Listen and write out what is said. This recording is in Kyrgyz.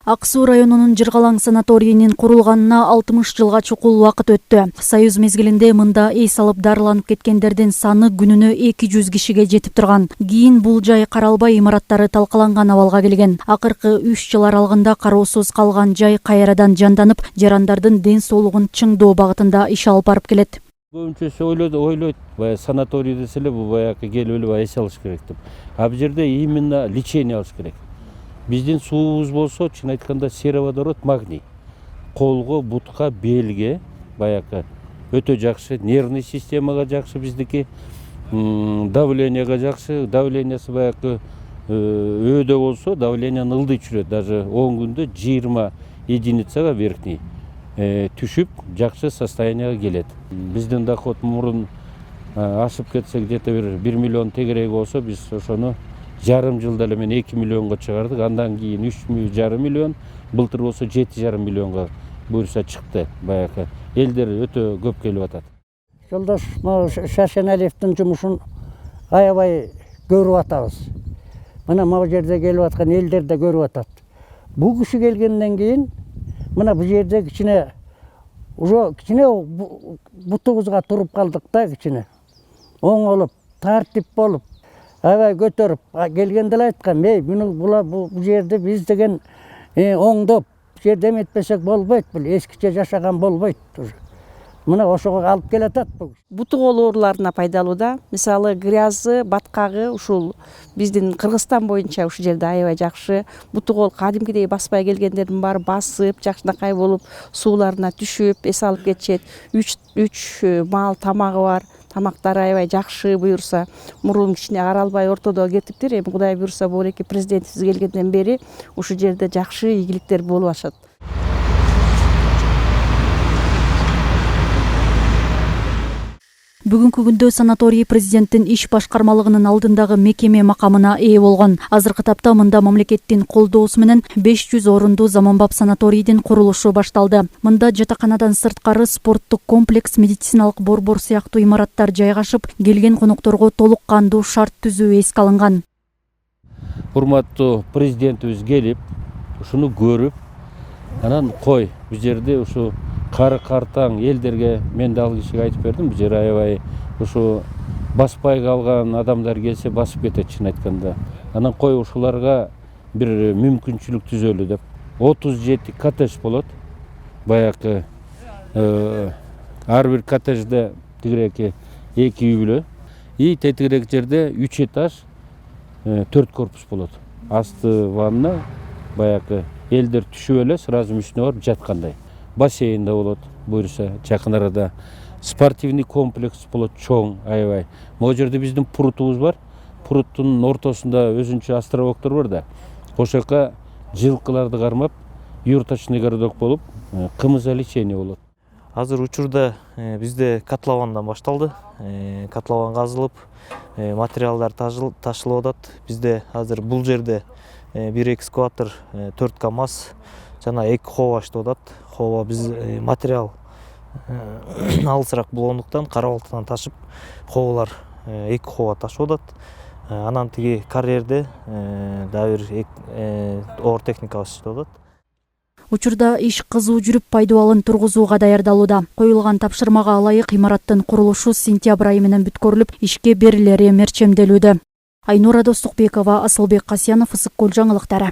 Ак Суу районунун Жыргалаң санаторийинин курулганына 60 жылга чукул убакыт өттү. Союз мезгилинде мында эс алып дарыланып кеткендердин саны күнүнө 200 кишиге жетип турган. Кийин бул жай каралбай имараттары талкаланган абалга келген. Акыркы 3 жыл аралыгында кароосуз калган жай кайрадан жанданып, жарандардын ден соолугун чыңдоо багытында иш алып барып келет. Көбүнчөсү ойлойт, баягы санаторий деселе бул баягы келип эле эс алыш керек деп. А бул жерде именно лечение алыш керек. Биздин суубуз болсо, чын айтканда сероводород, магний. Колго, бутка, белге баягы өтө жакшы, нервный системага жакшы биздики, давлениеге жакшы, давлениясы баягы өйдө болсо, давленияны ылдый түшүрөт. Даже 10 күндө 20 единицага верхний түшүп, жакшы состоянияга келет. Биздин доход мурун ашып кетсе, где-то 1 миллион тегереги болсо, биз ошону жарым жылда эле мен 2 миллионго чыгардык. Андан кийин 3,5 миллион, былтыр болсо 7,5 миллионго буюрса чыкты. Баягы элдер өтө көп келип атат. Жолдош Шашеналиевдин жумушун аябай көрүп атабыз. Мына могу жерде келип аткан элдер да көрүп атат. Бул киши келгенден кийин мына бул жерде кичине бутубузга туруп калдык да, кичине оңолуп, тартип болуп, аябай көтөрүп келгенде эле айткам, бул жерде биз деген оңдоп, бул жерде эметпесек болбойт, бул эскиче жашаган болбойт. Мына ошого алып келатат бул. Бутук ооруларына пайдалуу да. Мисалы грязы, баткагы ушул биздин Кыргызстан боюнча ушул жерде аябай жакшы. Бутук оору кадимкидей баспай келгендердин баары басып, жакшынакай болуп, сууларына түшүп, эс алып кетишет. 3 маал тамагы бар. Тамактары аябай жакшы буюрса. Мурун кичине каралбай ортодо кетиптир. Эми Кудай буюрса бул эки президентибиз келгенден бери ушул жерде жакшы ийгиликтер болуп атышат. Бүгүнкү күндө санаторий президенттин иш башкармалыгынын алдындагы мекеме макамына ээ болгон. Азыркы тапта мында мамлекеттин колдоосу менен 500 орундуу заманбап санаторийдин курулушу башталды. Мында жатаканадан сырткары спорттук комплекс, медициналык борбор сыяктуу имараттар жайгашып, келген конокторго толук кандуу шарт түзүү эске алынган. Урматтуу президентибиз келип, ушуну көрүп, анан бул жерде ушу кары картаң элдерге мен да ал кишиге айтып бердим. Бул жер аябай ушу баспай калган адамдар келсе басып кетет, чын айтканда. Анан ушуларга бир мүмкүнчүлүк түзөлү деп. 37 коттедж болот. Баягы ар бир коттеджде тигиреки 2 үй бүлө. И тетигирээки жерде 3 этаж, 4 корпус болот. Асты ванна, баягы элдер түшүп эле сразу үстүнө барып жаткандай. Бассейн да болот, буюрса жакын арада. Спортивный комплекс болот, чоң, аябай. Могу жерде биздин прутубуз бар. Пруттун ортосунда өзүнчө островоктор бар да. Ошол жака жылкыларды кармап, юрточный городок болуп, кымыза-лечение болот. Азыр учурда бизде котловандан башталды. Котлован казылып, материалдар ташылып атат. Бизде азыр бул жерде бир экскаватор, 4 КАМАЗ жана 2 хова иштеп атат. Хова биз материал алысыраак болгондуктан Кара-Балтадан ташып, ховалар 2 хова ташып атат. Анан тиги карьерде дагы бир оор техникабыз иштеп атат. Учурда иш кызуу жүрүп, пайдубалын тургузууга даярдалууда. Коюлган тапшырмага ылайык имараттын курулушу сентябрь айы менен бүткөрүлүп, ишке берилери мерчемделүүдө. Айнура Достукбекова, Асылбек Касьянов, Ысык Көл жаңылыктары.